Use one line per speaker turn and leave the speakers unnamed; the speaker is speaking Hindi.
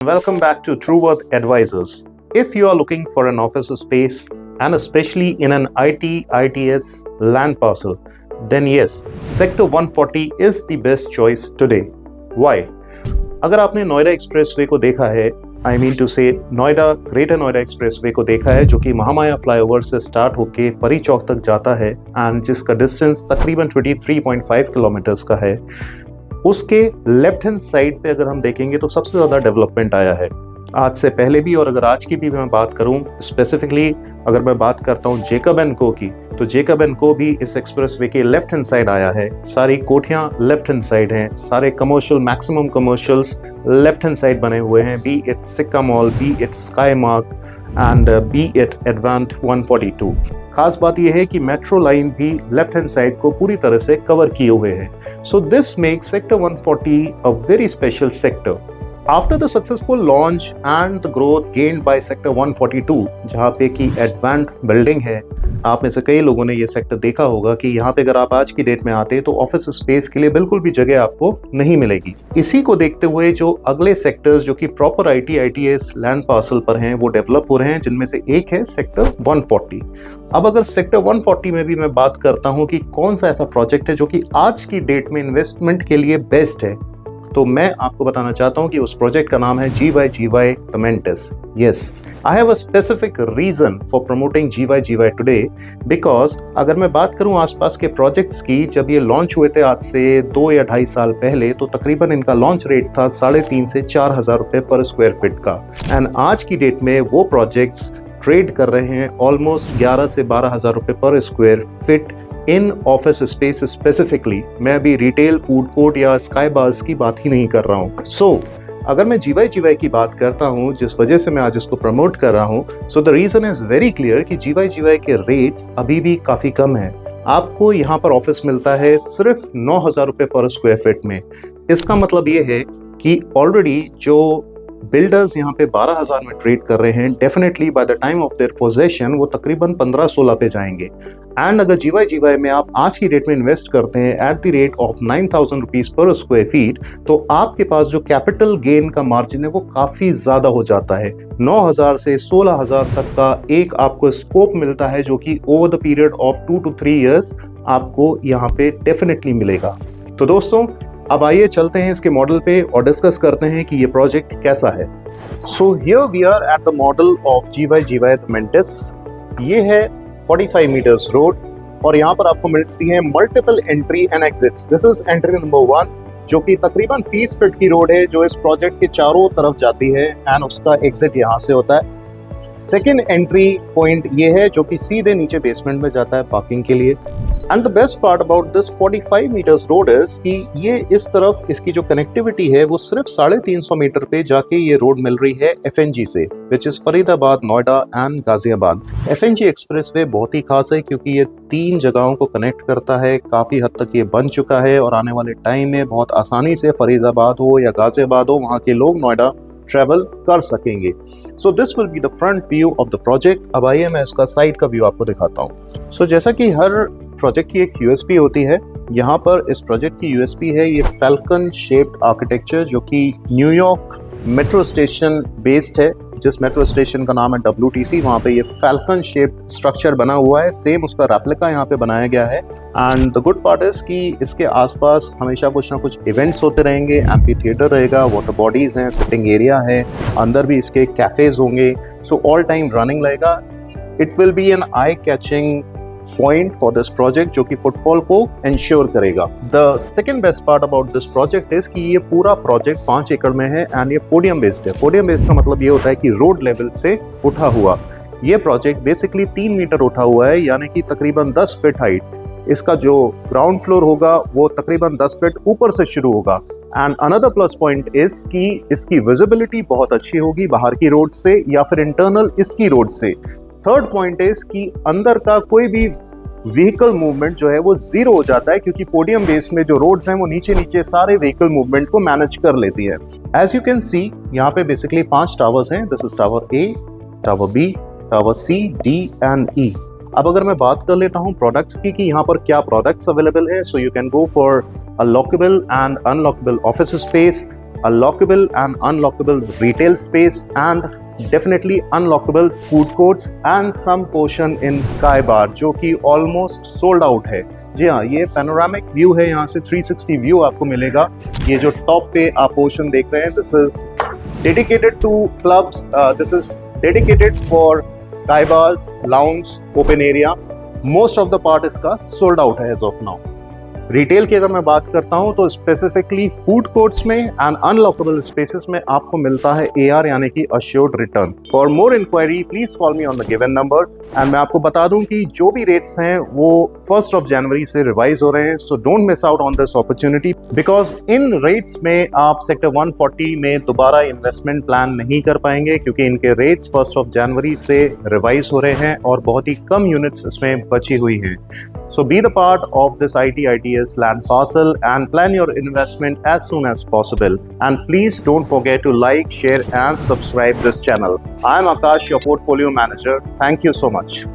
Welcome back to True Worth Advisors. If you are looking for an office space and especially in an ITS land parcel, then yes, Sector 140 is the best choice today. Why? अगर आपने नोएडा एक्सप्रेसवे को देखा है, I mean to say Noida greater Noida expressway को देखा है, जो कि महामाया फ्लाईओवर से स्टार्ट होके परी चौक तक जाता है एंड जिसका डिस्टेंस तकरीबन 23.5 किलोमीटर्स का है, उसके लेफ्ट हैंड साइड पे अगर हम देखेंगे तो सबसे ज़्यादा डेवलपमेंट आया है आज से पहले भी। और अगर आज की भी मैं बात करूं, स्पेसिफिकली अगर मैं बात करता हूं जेकब एंड को की, तो जेकब एंड को भी इस एक्सप्रेसवे के लेफ्ट हैंड साइड आया है। सारी कोठियां लेफ्ट हैंड साइड हैं, सारे commercial maximum commercials left hand side बने हुए हैं, be it Sikka mall, be it Sky Mark and be it Advant 142। खास बात यह है कि मेट्रो लाइन भी लेफ्ट हैंड साइड को पूरी तरह से कवर किए हुए हैं। So this makes sector 140 a very special sector. After the successful launch and the growth gained by Sector 142, जहाँ पे की एडवांट बिल्डिंग है, आप में से कई लोगों ने ये सेक्टर देखा होगा कि यहाँ पे अगर आप आज की डेट में आते हैं तो ऑफिस स्पेस के लिए बिल्कुल भी जगह आपको नहीं मिलेगी। इसी को देखते हुए जो अगले सेक्टर्स जो कि प्रॉपर ITS लैंड पार्सल पर हैं वो डेवलप हो रहे हैं, जिनमें से एक है सेक्टर 140। अब अगर सेक्टर 140 में भी मैं बात करता हूँ कि कौन सा ऐसा प्रोजेक्ट है जो कि आज की डेट में इन्वेस्टमेंट के लिए बेस्ट है, तो मैं आपको बताना चाहता हूं कि उस प्रोजेक्ट का नाम है GYGY Tementis। Yes, I have a specific reason for promoting GYGY today because अगर मैं बात करूं आसपास के प्रोजेक्ट्स की, जब ये लॉन्च हुए थे आज से 2 या 2.5 साल पहले, तो तकरीबन इनका लॉन्च रेट था 3,500 से 4,000 रुपए पर स्क्वायर फीट का। एंड आज की डेट में वो प्रोजेक्ट्स ट्रेड कर रहे हैं ऑलमोस्ट 11 से 12,000 रुपए पर square feet in office space specifically. मैं अभी रिटेल, फूड कोर्ट या स्काई बार्स की बात ही नहीं कर रहा हूँ। सो अगर मैं GYGY की बात करता हूँ, जिस वजह से मैं आज इसको प्रमोट कर रहा हूँ, so the reason is very clear कि GYGY के रेट्स अभी भी काफी कम है। आपको यहाँ पर ऑफिस मिलता है सिर्फ 9,000 रुपए पर स्क्वायर फीट में। इसका मतलब ये है कि ऑलरेडी जो बिल्डर्स यहाँ पे 12,000 में ट्रेड कर रहे हैं, definitely by the time of their possession वो तकरीबन 15-16 पे जाएंगे। एंड अगर GYGY में आप आज की डेट में इन्वेस्ट करते हैं at the rate of 9,000 rupees per square feet, तो आपके पास जो कैपिटल गेन का मार्जिन है वो काफी ज्यादा हो जाता है। 9,000 से 16,000 तक का एक आपको स्कोप मिलता है, जो कि over the period of 2 to 3 years आपको यहाँ पे डेफिनेटली मिलेगा। तो दोस्तों, अब आइए चलते हैं इसके मॉडल पे और डिस्कस करते हैं कि ये प्रोजेक्ट कैसा है। So here we are at the model of GYGY Tementis। ये है 45 मीटर्स रोड और यहाँ पर आपको मिलती है multiple entry and exits. This is entry number 1, जो कि तकरीबन 30 फीट की रोड है जो इस प्रोजेक्ट के चारों तरफ जाती है एंड उसका एग्जिट यहाँ से होता है। सेकेंड एंट्री पॉइंट ये है जो कि सीधे नीचे बेसमेंट में जाता है पार्किंग के लिए। And the best part about this 45 metres road is कि ये इस तरफ इसकी जो कनेक्टिविटी है वो सिर्फ 350 मीटर पे जाके ये रोड मिल रही है FNG से, which is Faridabad, Noida and Ghaziabad. FNG expressway बहुत ही खास है क्योंकि ये 3 जगहों को कनेक्ट करता है। काफी हद तक ये बन चुका है और आने वाले टाइम में बहुत आसानी से फरीदाबाद हो या गाजियाबाद हो, वहाँ के लोग नोएडा ट्रेवल कर सकेंगे। So this will be the front view of the project. अब आइए मैं इसका साइड का व्यू आपको दिखाता हूँ। सो जैसा कि हर प्रोजेक्ट की एक USP होती है, यहाँ पर इस प्रोजेक्ट की USP है ये फैल्कन शेप्ड आर्किटेक्चर, जो कि न्यूयॉर्क मेट्रो स्टेशन बेस्ड है। जिस मेट्रो स्टेशन का नाम है WTC, वहाँ पे ये फैल्कन शेप्ड स्ट्रक्चर बना हुआ है। सेम उसका रेप्लिका यहाँ पे बनाया गया है। And the good part is कि इसके आसपास हमेशा कुछ ना कुछ इवेंट्स होते रहेंगे। एम्पी थिएटर रहेगा, वाटर बॉडीज हैं, सिटिंग एरिया है, अंदर भी इसके कैफेज होंगे। सो ऑल टाइम रनिंग रहेगा। It will be an eye catching point for this project, जो कि फुटफॉल को इंश्योर करेगा। The second best part about this project is कि ये पूरा प्रोजेक्ट 5 एकड़ में है एंड ये पोडियम बेस्ड है। पोडियम बेस्ड का मतलब ये होता है कि रोड लेवल से उठा हुआ। ये प्रोजेक्ट बेसिकली 3 मीटर उठा हुआ है, यानी कि तकरीबन 10 फीट हाइट। इसका जो ग्राउंड फ्लोर होगा वो तकरीबन 10 फीट ऊपर से शुरू होगा। And another plus point is कि इसकी विजिबिलिटी बहुत अच्छी होगी बाहर की रोड से या फिर इंटरनल इसकी रोड से। थर्ड पॉइंट इज कि अंदर का कोई भी व्हीकल मूवमेंट जो है वो जीरो हो जाता है, क्योंकि पोडियम बेस में जो रोड्स हैं वो नीचे नीचे सारे व्हीकल मूवमेंट को मैनेज कर लेती है। एज यू कैन सी, यहाँ पे बेसिकली 5 टावर्स हैं। This is tower A, tower B, tower C, D and E। अब अगर मैं बात कर लेता हूँ प्रोडक्ट्स की कि यहाँ पर क्या प्रोडक्ट्स अवेलेबल है, so you can go for a lockable and unlockable office space, a lockable and unlockable retail space, and definitely unlockable food courts and some portion in Sky Bar जो कि almost sold out है। जी हाँ, ये panoramic view है, यहाँ से 360 view आपको मिलेगा। ये जो top पे आप portion देख रहे हैं, this is dedicated to clubs, this is dedicated for Sky Bars, lounge, open area। Most of the part इसका sold out है as of now। रिटेल की अगर मैं बात करता हूं तो स्पेसिफिकली फूड कोर्ट्स में एंड अनलॉकेबल स्पेसेस में आपको मिलता है AR यानी कि assured return. For more inquiry please call me on the given number. And मैं आपको बता दूं कि जो भी रेट्स हैं वो 1 जनवरी से रिवाइज हो रहे हैं, so don't miss out on this opportunity because in rates में आप सेक्टर 140 में दोबारा इन्वेस्टमेंट प्लान नहीं कर पाएंगे क्योंकि इनके रेट्स 1 जनवरी से रिवाइज हो रहे हैं और बहुत ही कम यूनिट्स इसमें बची हुई हैं। So be the part of this IT/ITES land parcel and plan your investment as soon as possible. And please don't forget to like, share and subscribe this channel. I am Akash, your portfolio manager. Thank you so much.